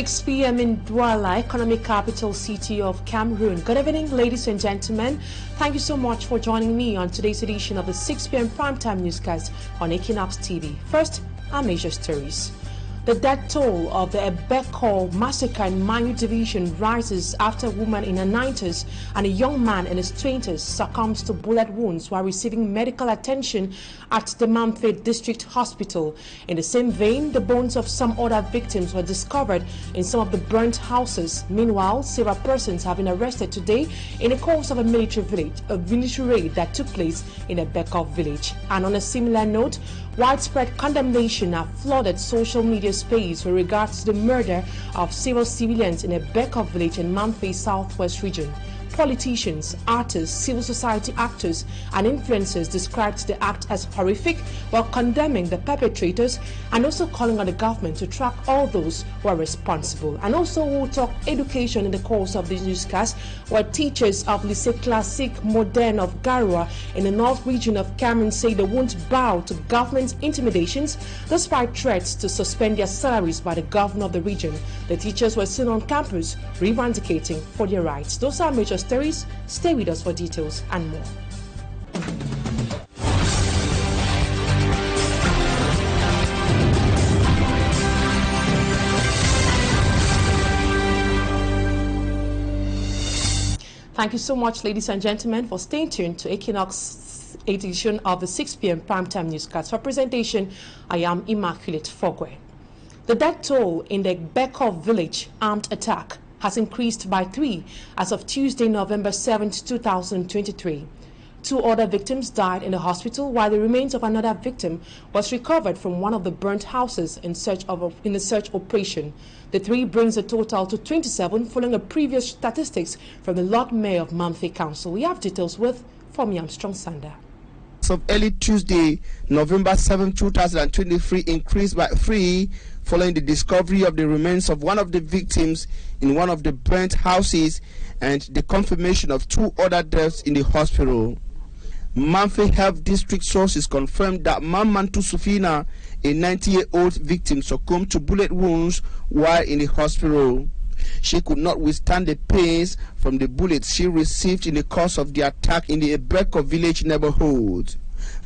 6 p.m. in Douala, economic capital city of Cameroon. Good evening, ladies and gentlemen. Thank you so much for joining me on today's edition of the 6 p.m. primetime newscast on Equinoxe TV. First, our major stories. The death toll of the Ebeko massacre in Manu division rises after a woman in her 90s and a young man in his 20s succumbs to bullet wounds while receiving medical attention at the Mamfe District Hospital. In the same vein, the bones of some other victims were discovered in some of the burnt houses. Meanwhile, several persons have been arrested today in the course of a military raid that took place in Ebeko village. And on a similar note, widespread condemnation have flooded social media space with regards to the murder of several civilians in a Ebeko village in Mamfe Southwest region. Politicians, artists, civil society actors, and influencers described the act as horrific while condemning the perpetrators and also calling on the government to track all those who are responsible. And also we'll talk education in the course of this newscast, where teachers of Lycée Classique Moderne of Garua in the north region of Cameroon say they won't bow to government intimidations despite threats to suspend their salaries by the governor of the region. The teachers were seen on campus reivindicating for their rights. Those are major stories. Stay with us for details and more. Thank you so much, ladies and gentlemen, for staying tuned to Equinoxe edition of the 6 p.m. primetime newscast. For presentation, I am Immaculate Fogwe. The death toll in the Ebeko village armed attack has increased by 3 as of Tuesday, November 7, 2023. 2 other victims died in the hospital, while the remains of another victim was recovered from one of the burnt houses in the search operation. The 3 brings the total to 27 following a previous statistics from the Lord Mayor of Mamfe Council. We have details with Fomi Armstrong Sander. Of early Tuesday, November 7, 2023 increased by 3 following the discovery of the remains of one of the victims in one of the burnt houses and the confirmation of 2 other deaths in the hospital. Mamfe Health District sources confirmed that Mamantu Sufina, a 90-year-old victim, succumbed to bullet wounds while in the hospital. She could not withstand the pains from the bullets she received in the course of the attack in the Ebeko village neighborhood.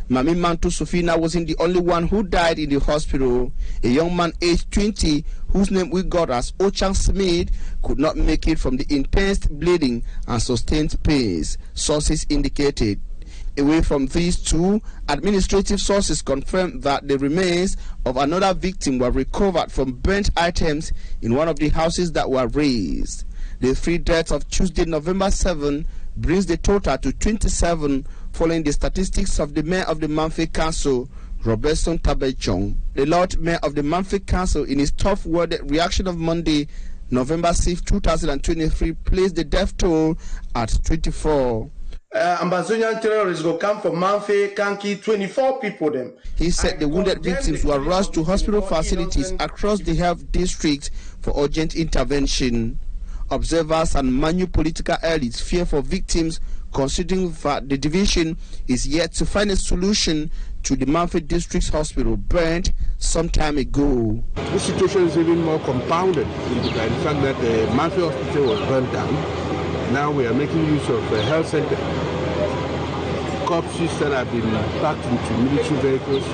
Mami Mantu Sufina wasn't the only one who died in the hospital. A young man aged 20, whose name we got as Auchan Smith, could not make it from the intense bleeding and sustained pains, sources indicated. Away from these 2, administrative sources confirmed that the remains of another victim were recovered from burnt items in one of the houses that were razed. The 3 deaths of Tuesday, November 7 brings the total to 27 following the statistics of the Mayor of the Mamfe Council, Robertson Tabechong. The Lord Mayor of the Mamfe Council, in his tough-worded reaction of Monday, November 6, 2023, placed the death toll at 24. Ambazonian terrorists go come from Mamfe, can kill 24 people them. He said the wounded victims were rushed to hospital facilities across the health district for urgent intervention. Observers and Manu political elites fear for victims, considering that the division is yet to find a solution to the Mamfe District's hospital burnt some time ago. The situation is even more compounded by the fact that the Mamfe hospital was burnt down. Now we are making use of a health center. Corpses that have been packed into military vehicles.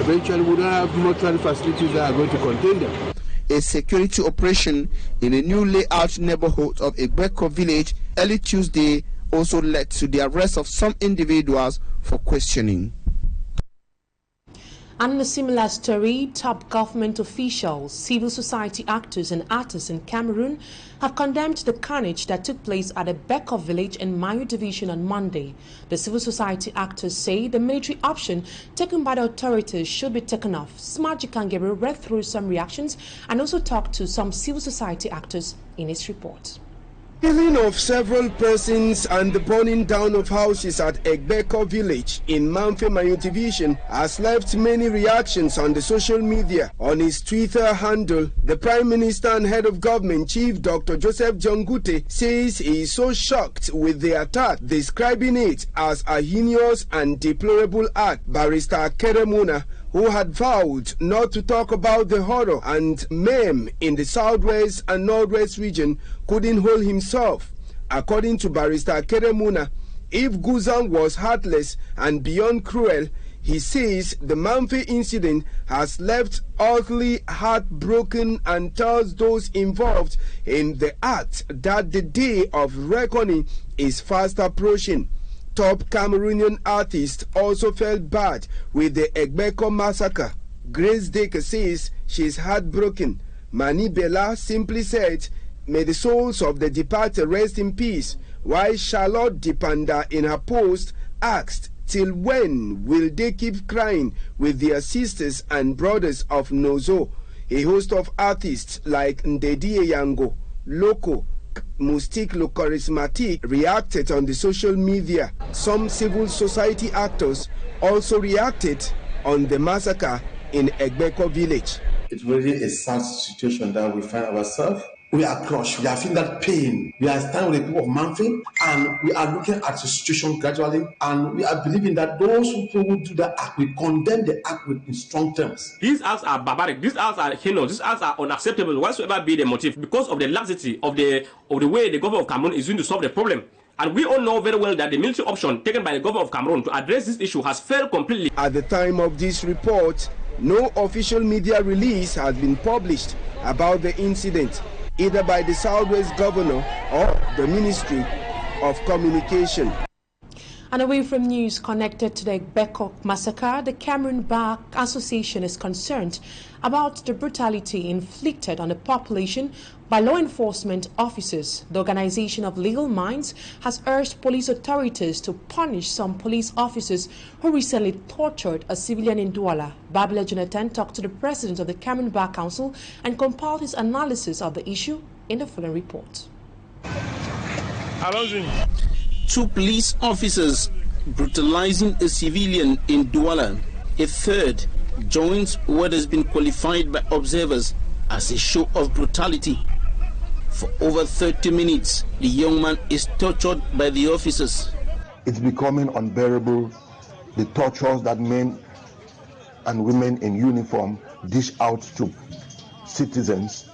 Eventually we don't have mortuary facilities that are going to contain them. A security operation in a new layout neighborhood of Ebeko village early Tuesday also led to the arrest of some individuals for questioning. And in a similar story, top government officials, civil society actors and artists in Cameroon have condemned the carnage that took place at a Ebeko village in Mayu division on Monday. The civil society actors say the military option taken by the authorities should be taken off. Smart Jikan Gabriel read through some reactions and also talked to some civil society actors in his report. Killing of several persons and the burning down of houses at Ebeko village in Mamfe Mayu division has left many reactions on the social media. On his Twitter handle, the Prime Minister and Head of Government, Chief Dr. Joseph Jongute, says he is so shocked with the attack, describing it as a heinous and deplorable act. Barrister Keremuna, who had vowed not to talk about the horror and mayhem in the southwest and northwest region, couldn't hold himself. According to Barrister Keremuna, if Guzan was heartless and beyond cruel, he says the Manfe incident has left utterly heartbroken and tells those involved in the act that the day of reckoning is fast approaching. Top Cameroonian artist also felt bad with the Egbeko massacre. Grace Deke says she is heartbroken. Mani Bella simply said, "May the souls of the departed rest in peace," while Charlotte Dipanda in her post asked, "Till when will they keep crying with their sisters and brothers of Nozo?" A host of artists like Ndedi Yango, Loco, Mustique Le Charismatique reacted on the social media. Some civil society actors also reacted on the massacre in Egbeko village. It's really a sad situation that we find ourselves. We are crushed. We are feeling that pain. We are standing with the people of Manfe, and we are looking at the situation gradually, and we are believing that those who do the act, we condemn the act in strong terms. These acts are barbaric. These acts are heinous. These acts are unacceptable, whatsoever be the motive, because of the laxity of the way the government of Cameroon is going to solve the problem. And we all know very well that the military option taken by the government of Cameroon to address this issue has failed completely. At the time of this report, no official media release has been published about the incident, either by the Southwest Governor or the Ministry of Communication. And away from news connected to the Egbeko massacre, the Cameroon Bar Association is concerned about the brutality inflicted on the population by law enforcement officers. The Organization of Legal Minds has urged police authorities to punish some police officers who recently tortured a civilian in Douala. Babila Jonathan talked to the president of the Cameroon Bar Council and compiled his analysis of the issue in the following report. Two police officers brutalizing a civilian in Douala. A third joins what has been qualified by observers as a show of brutality. For over 30 minutes, the young man is tortured by the officers. It's becoming unbearable, the tortures that men and women in uniform dish out to citizens,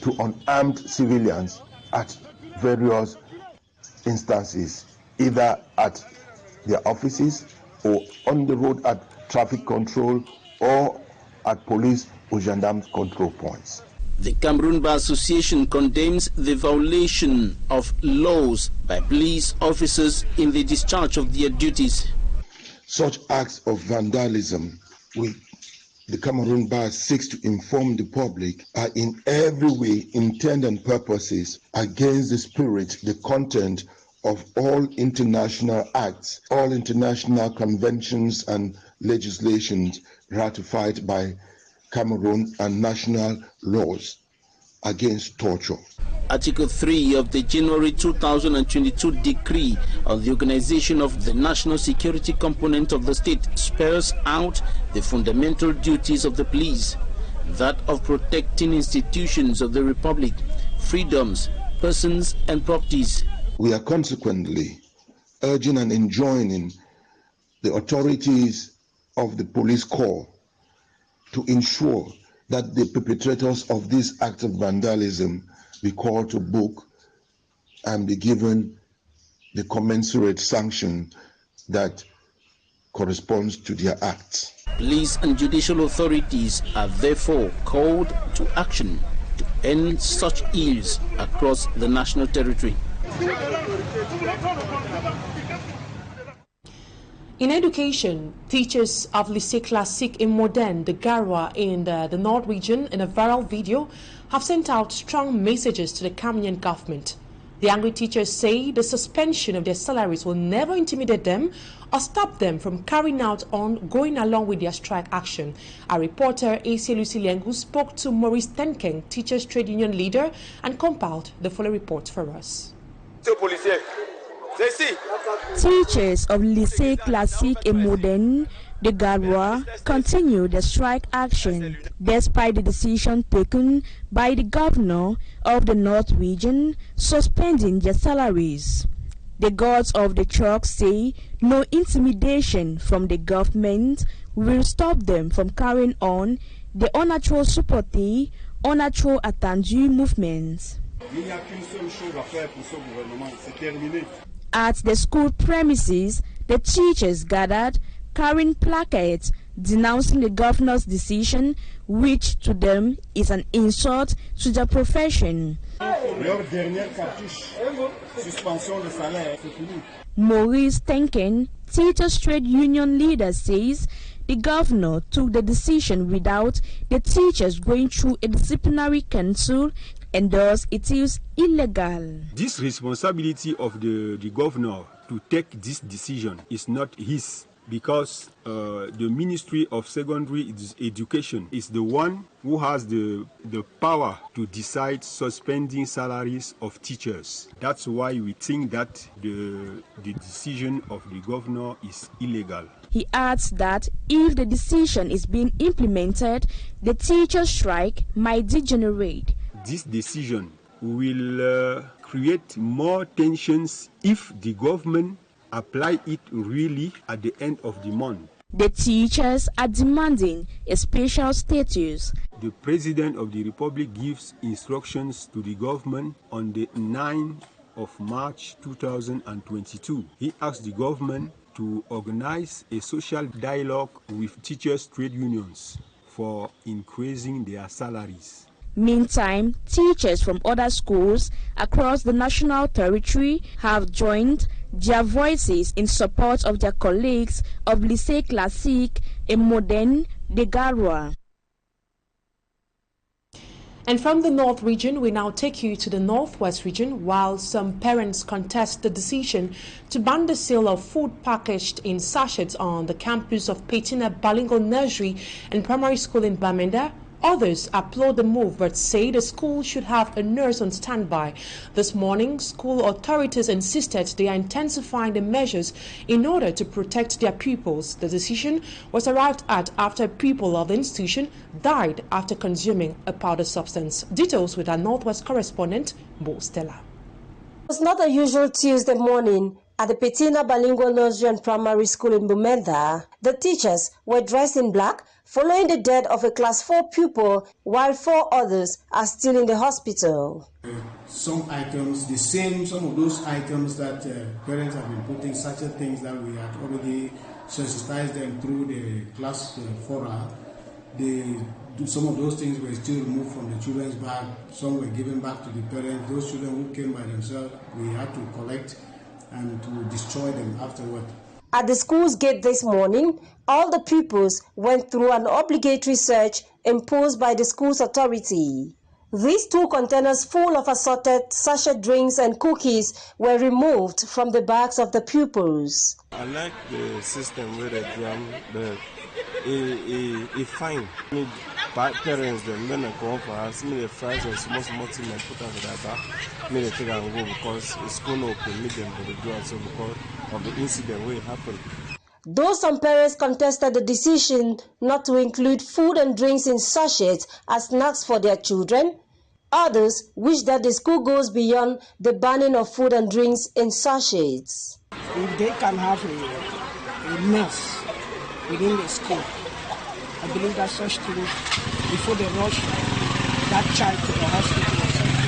to unarmed civilians at various instances, either at their offices or on the road at traffic control or at police or gendarme control points. The Cameroon Bar Association condemns the violation of laws by police officers in the discharge of their duties. Such acts of vandalism, which the Cameroon Bar seeks to inform the public, are in every way intent and purposes against the spirit, the content of all international acts, all international conventions and legislations ratified by Cameroon and national laws against torture. Article 3 of the January 2022 decree on the organization of the national security component of the state spells out the fundamental duties of the police, that of protecting institutions of the republic, freedoms, persons and properties. We are consequently urging and enjoining the authorities of the police corps to ensure that the perpetrators of this act of vandalism be called to book and be given the commensurate sanction that corresponds to their acts. Police and judicial authorities are therefore called to action to end such ills across the national territory. In education, teachers of Lycée Classique in Modène, the Garwa in the North region, in a viral video, have sent out strong messages to the Cameroonian government. The angry teachers say the suspension of their salaries will never intimidate them or stop them from carrying out on going along with their strike action. Our reporter AC Lucy Liengu spoke to Maurice Tenkeng, teachers trade union leader, and compiled the following report for us. Teachers of Lycée Classique et Modène, the Garwa, continue the strike action despite the decision taken by the governor of the North region suspending their salaries. The gods of the chalk say no intimidation from the government will stop them from carrying on the unnatural supporté, unnatural attendu movements. At the school premises, the teachers gathered carrying placards denouncing the governor's decision, which to them is an insult to their profession. Maurice Tenken, Teachers Trade Union leader, says the governor took the decision without the teachers going through a disciplinary council, and thus it is illegal. This responsibility of the governor to take this decision is not his, because the Ministry of Secondary Education is the one who has the power to decide suspending salaries of teachers. That's why we think that the decision of the governor is illegal. He adds that if the decision is being implemented, the teacher strike might degenerate. This decision will create more tensions if the government apply it really at the end of the month. The teachers are demanding a special status. The President of the Republic gives instructions to the government on the 9th of March 2022. He asked the government to organize a social dialogue with teachers' trade unions for increasing their salaries. Meantime, teachers from other schools across the national territory have joined their voices in support of their colleagues of Lycée Classique et Moderne de Garoua. And from the North region, we now take you to the Northwest region, while some parents contest the decision to ban the sale of food packaged in sachets on the campus of Petina Bilingual Nursery and Primary School in Bamenda. Others applaud the move but say the school should have a nurse on standby. This morning, school authorities insisted they are intensifying the measures in order to protect their pupils. The decision was arrived at after a pupil of the institution died after consuming a powder substance. Details with our Northwest correspondent, Bo Stella. It was not a usual Tuesday morning at the Petina Bilingual Nursery and Primary School in Bamenda. The teachers were dressed in black following the death of a Class 4 pupil, while 4 others are still in the hospital. Some items, some of those items that parents have been putting, such things that we had already sensitized them through the class fora. Some of those things were still removed from the children's bag. Some were given back to the parents. Those children who came by themselves, we had to collect and to destroy them afterward. At the school's gate this morning, all the pupils went through an obligatory search imposed by the school's authority. These 2 containers full of assorted sachet drinks and cookies were removed from the bags of the pupils. I like the system where they drum, but it's fine. Parents, them when they come for us, me the fries and small things and put out that back, me they take and go because it's going to permit them to do it so because of the incident where it happened. Though some parents contested the decision not to include food and drinks in sachets as snacks for their children, others wish that the school goes beyond the banning of food and drinks in sachets. If they can have a nurse within the school, I believe that such things, before they rush that child to the hospital or something,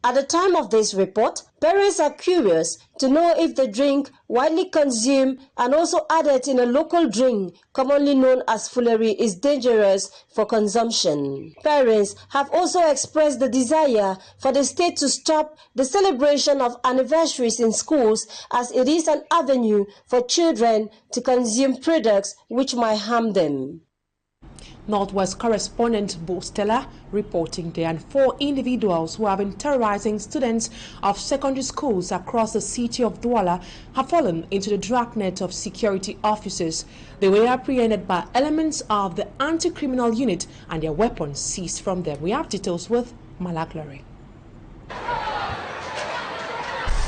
At the time of this report, parents are curious to know if the drink widely consumed and also added in a local drink commonly known as foolery is dangerous for consumption. Parents have also expressed the desire for the state to stop the celebration of anniversaries in schools, as it is an avenue for children to consume products which might harm them. Northwest correspondent Bo Stella reporting there. And 4 individuals who have been terrorizing students of secondary schools across the city of Douala have fallen into the dragnet of security officers. They were apprehended by elements of the anti-criminal unit and their weapons seized from them. We have details with Malaglary.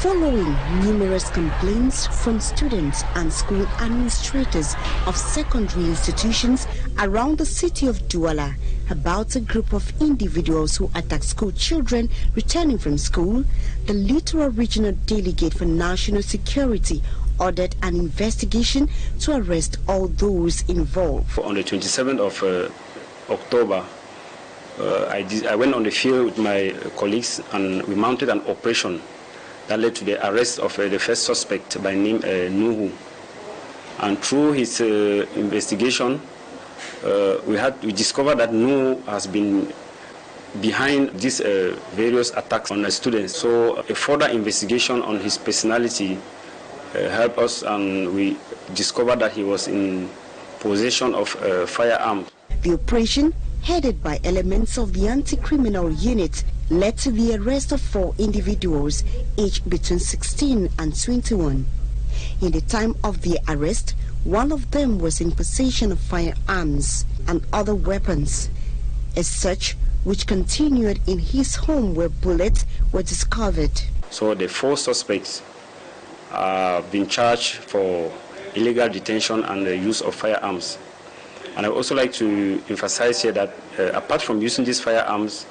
Following numerous complaints from students and school administrators of secondary institutions around the city of Douala about a group of individuals who attacked school children returning from school, the Littoral Regional Delegate for National Security, ordered an investigation to arrest all those involved. On the 27th of October, I went on the field with my colleagues and we mounted an operation that led to the arrest of the first suspect by name Nous. And through his investigation, we discovered that Nous has been behind these various attacks on the students. So a further investigation on his personality helped us, and we discovered that he was in possession of firearms. The operation, headed by elements of the anti-criminal unit, led to the arrest of 4 individuals, aged between 16 and 21. In the time of the arrest, one of them was in possession of firearms and other weapons. As such, which continued in his home where bullets were discovered. So the 4 suspects have been charged for illegal detention and the use of firearms. And I would also like to emphasize here that apart from using these firearms,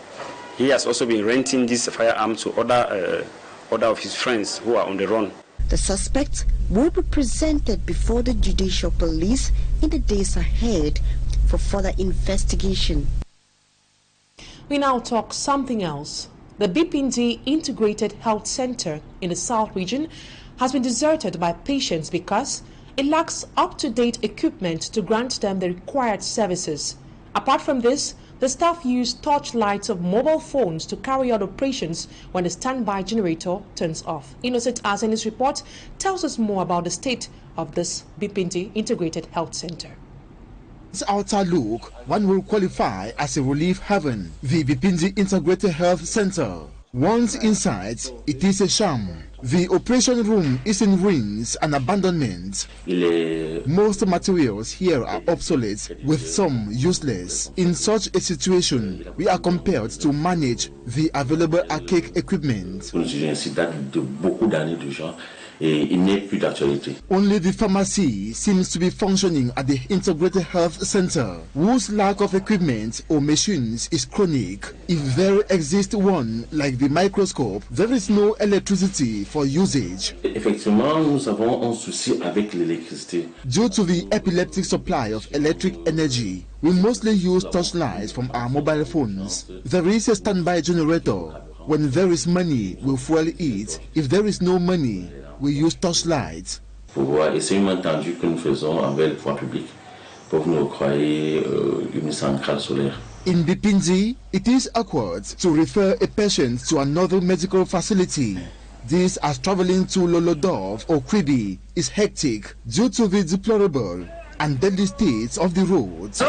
he has also been renting these firearms to other of his friends who are on the run. The suspects will be presented before the judicial police in the days ahead for further investigation. We now talk something else. The Bipindi Integrated Health Center in the South region has been deserted by patients because it lacks up-to-date equipment to grant them the required services. Apart from this, the staff use torchlights of mobile phones to carry out operations when the standby generator turns off. Innocent Azenis report tells us more about the state of this Bipindi Integrated Health Center. Its outer look, one will qualify as a relief haven, the Bipindi Integrated Health Center. Once inside, it is a sham. The operation room is in ruins and abandonment. Most materials here are obsolete, with some useless. In such a situation, we are compelled to manage the available archaic equipment. Only the pharmacy seems to be functioning at the Integrated Health Center, whose lack of equipment or machines is chronic. If there exists one, like the microscope, there is no electricity for usage. Effectivement, nous avons un souci avec l'électricité. Due to the epileptic supply of electric energy, we mostly use torchlights from our mobile phones. There is a standby generator. When there is money, we fuel it. If there is no money, we use torchlights. Et c'est une entendu que nous faisons avec le pouvoir public pour venir octroyer une centrale solaire. In Bipindi, it is awkward to refer a patient to another medical facility. This, as traveling to Lolodov or Kribi, is hectic due to the deplorable and deadly state of the roads.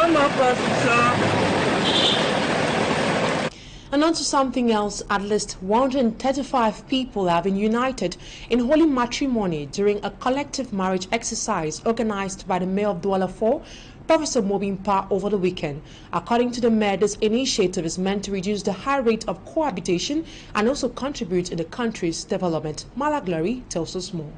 And on to something else, at least 135 people have been united in holy matrimony during a collective marriage exercise organized by the mayor of Douala 4, Professor Mobimpa, over the weekend. According to the mayor, this initiative is meant to reduce the high rate of cohabitation and also contribute in the country's development. Malaglary tells us more.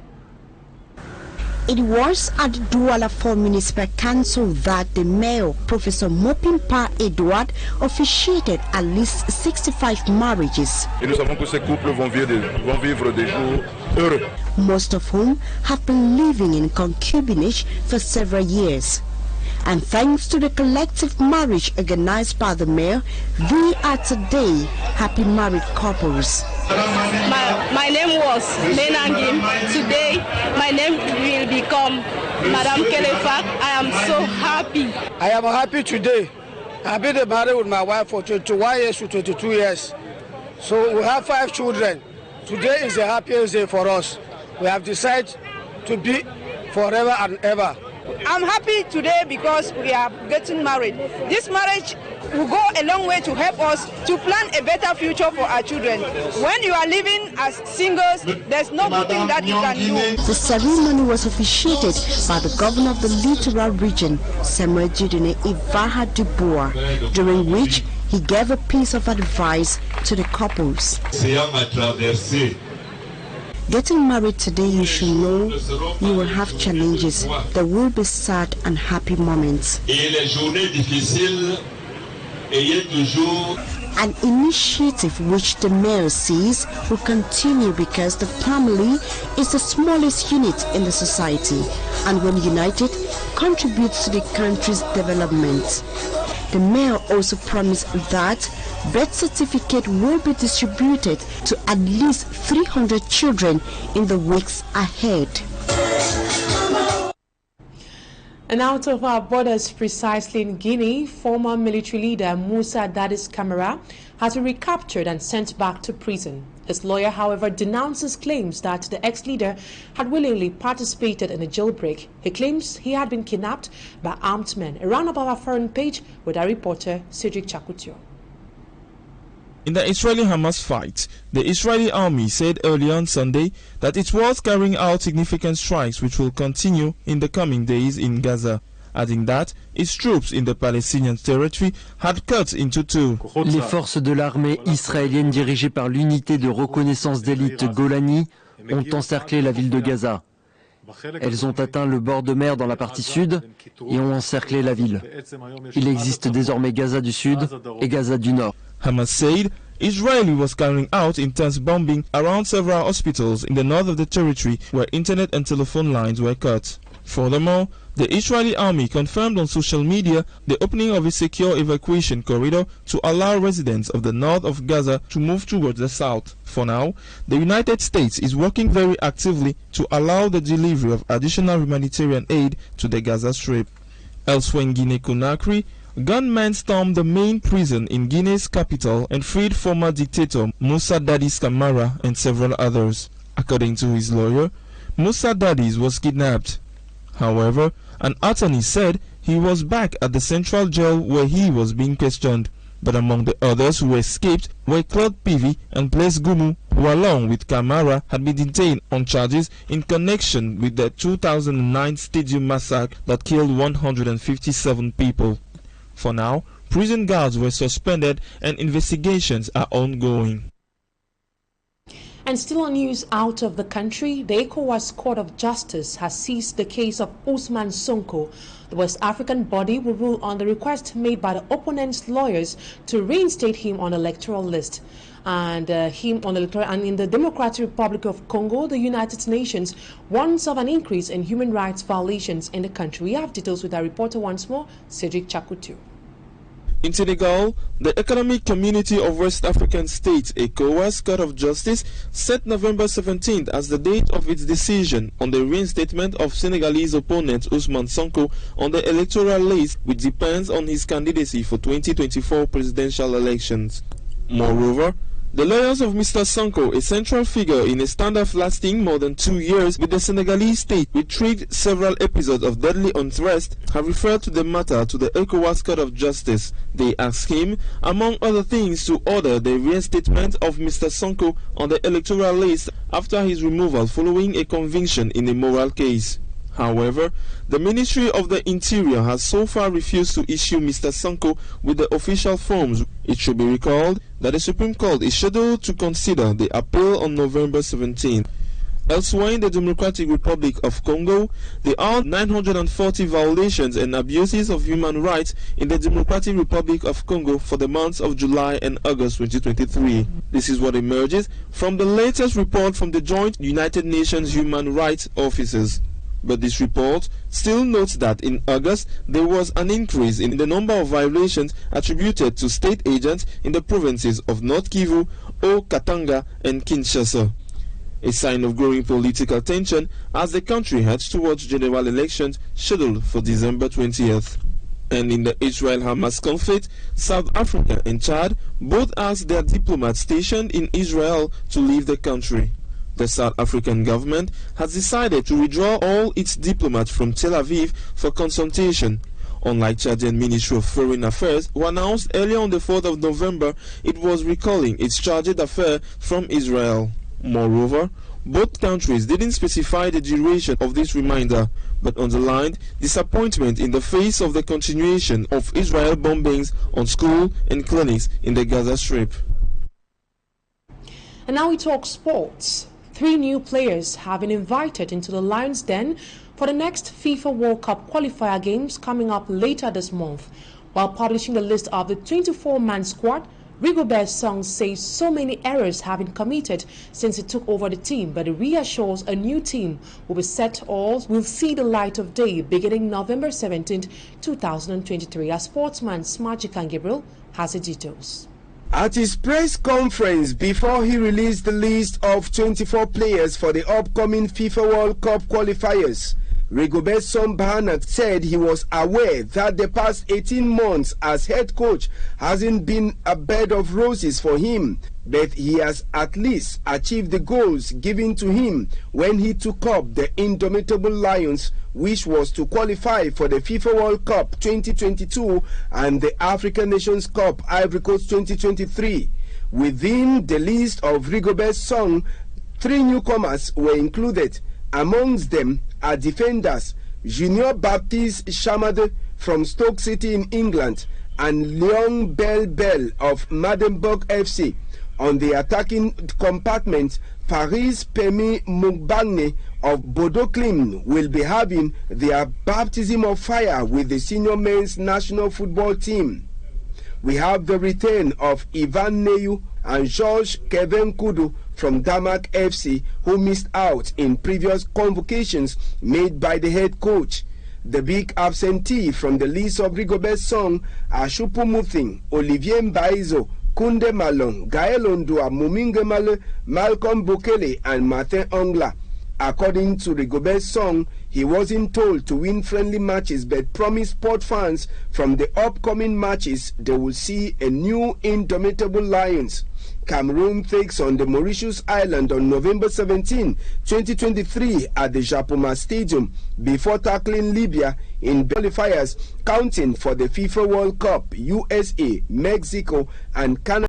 It was at Douala 4 Municipal Council that the mayor, Professor Mopimpa Edouard, officiated at least 65 marriages. Et nous savons que ces couples vont vivre des jours heureux. Most of whom have been living in concubinage for several years. And thanks to the collective marriage organized by the mayor, we are today happy married couples. My name was Menangim. Today, my name will become Madame Kelefak. I am so happy. I am happy today. I've been married with my wife for 21 years to 22 years. So we have 5 children. Today is the happiest day for us. We have decided to be forever and ever. I'm happy today because we are getting married. This marriage will go a long way to help us to plan a better future for our children. When you are living as singles, there's no good thing that you can do. The ceremony was officiated by the governor of the Littoral region, Samuel Jidune Ivaha Dubois, during which he gave a piece of advice to the couples. Getting married today, you should know you will have challenges. There will be sad and happy moments. an initiative which the mayor says will continue because the family is the smallest unit in the society and when united contributes to the country's development. The mayor also promised that birth certificate will be distributed to at least 300 children in the weeks ahead. And out of our borders, precisely in Guinea, former military leader Moussa Dadis Camara has been recaptured and sent back to prison. His lawyer, however, denounces claims that the ex-leader had willingly participated in a jailbreak. He claims he had been kidnapped by armed men. A roundup of our foreign page with our reporter, Cedric Chakutio. In the Israeli-Hamas fight, the Israeli army said earlier on Sunday that it was carrying out significant strikes which will continue in the coming days in Gaza, adding that its troops in the Palestinian territory had cut into two. Les forces de l'armée israélienne dirigées par l'unité de reconnaissance d'élite Golani ont encerclé la ville de Gaza. Elles ont atteint le bord de mer dans la partie sud et ont encerclé la ville. Il existe désormais Gaza du Sud et Gaza du Nord. Hamas said Israel was carrying out intense bombing around several hospitals in the north of the territory where internet and telephone lines were cut. Furthermore, the Israeli army confirmed on social media the opening of a secure evacuation corridor to allow residents of the north of Gaza to move towards the south. For now, the United States is working very actively to allow the delivery of additional humanitarian aid to the Gaza Strip. Elsewhere in Guinea-Conakry, gunmen stormed the main prison in Guinea's capital and freed former dictator Moussa Dadis Camara and several others. According to his lawyer, Moussa Dadis was kidnapped. However, an attorney said he was back at the central jail where he was being questioned. But among the others who escaped were Claude Pivy and Blaise Goumou, who along with Camara had been detained on charges in connection with the 2009 stadium massacre that killed 157 people. For now, prison guards were suspended and investigations are ongoing. And still on news out of the country, the ECOWAS Court of Justice has seized the case of Ousmane Sonko. The West African body will rule on the request made by the opponent's lawyers to reinstate him on the electoral list. And in the Democratic Republic of Congo, the United Nations warns of an increase in human rights violations in the country. We have details with our reporter once more, Cedric Chakutu. In Senegal, the Economic Community of West African States, ECOWAS Court of Justice, set November 17th as the date of its decision on the reinstatement of Senegalese opponent Ousmane Sonko on the electoral list, which depends on his candidacy for 2024 presidential elections. Moreover, the lawyers of Mr. Sonko, a central figure in a standoff lasting more than 2 years with the Senegalese state, which triggered several episodes of deadly unrest, have referred to the matter to the ECOWAS Court of Justice. They asked him, among other things, to order the reinstatement of Mr. Sonko on the electoral list after his removal following a conviction in a moral case. However, the Ministry of the Interior has so far refused to issue Mr. Sonko with the official forms. It should be recalled that the Supreme Court is scheduled to consider the appeal on November 17. Elsewhere in the Democratic Republic of Congo, there are 940 violations and abuses of human rights in the Democratic Republic of Congo for the months of July and August 2023. This is what emerges from the latest report from the Joint United Nations Human Rights Officers. But this report still notes that in August there was an increase in the number of violations attributed to state agents in the provinces of North Kivu, Katanga and Kinshasa. A sign of growing political tension as the country heads towards general elections scheduled for December 20th. And in the Israel-Hamas conflict, South Africa and Chad both asked their diplomats stationed in Israel to leave the country. The South African government has decided to withdraw all its diplomats from Tel Aviv for consultation. Unlike Chadian Ministry of Foreign Affairs, who announced earlier on the 4th of November it was recalling its chargé d'affaires from Israel. Moreover, both countries didn't specify the duration of this reminder, but underlined disappointment in the face of the continuation of Israel bombings on schools and clinics in the Gaza Strip. And now we talk sports. 3 new players have been invited into the Lions' Den for the next FIFA World Cup qualifier games coming up later this month. While publishing the list of the 24-man squad, Rigobert's song says so many errors have been committed since he took over the team, but it reassures a new team will see the light of day beginning November 17, 2023. Our sportsman Smagic and Gabriel has the details. At his press conference before he released the list of 24 players for the upcoming FIFA World Cup qualifiers, Rigobert's son Barnett said he was aware that the past 18 months as head coach hasn't been a bed of roses for him, but he has at least achieved the goals given to him when he took up the indomitable Lions, which was to qualify for the FIFA World Cup 2022 and the African Nations Cup Ivory Coast 2023. Within the list of Rigobert's son, 3 newcomers were included. Amongst them are defenders Junior Baptiste Chamade from Stoke City in England and Leon Bell of Madenburg FC. On the attacking compartment, Faris Pemi Mugbagne of Bodo Klim will be having their baptism of fire with the senior men's national football team. We have the return of Ivan Neyu and George Kevin Kudu from Damak FC, who missed out in previous convocations made by the head coach. The big absentee from the list of Rigobert's son are Shupu Muthing, Olivier Mbaizo, Kunde Malong, Gael Ondua, Muminge Male, Malcolm Bukele, and Martin Ongla. According to Rigobert's song, he wasn't told to win friendly matches but promised sport fans from the upcoming matches they will see a new indomitable Lions. Cameroon takes on the Mauritius Island on November 17, 2023 at the Japoma Stadium before tackling Libya in qualifiers counting for the FIFA World Cup. USA, Mexico, and Canada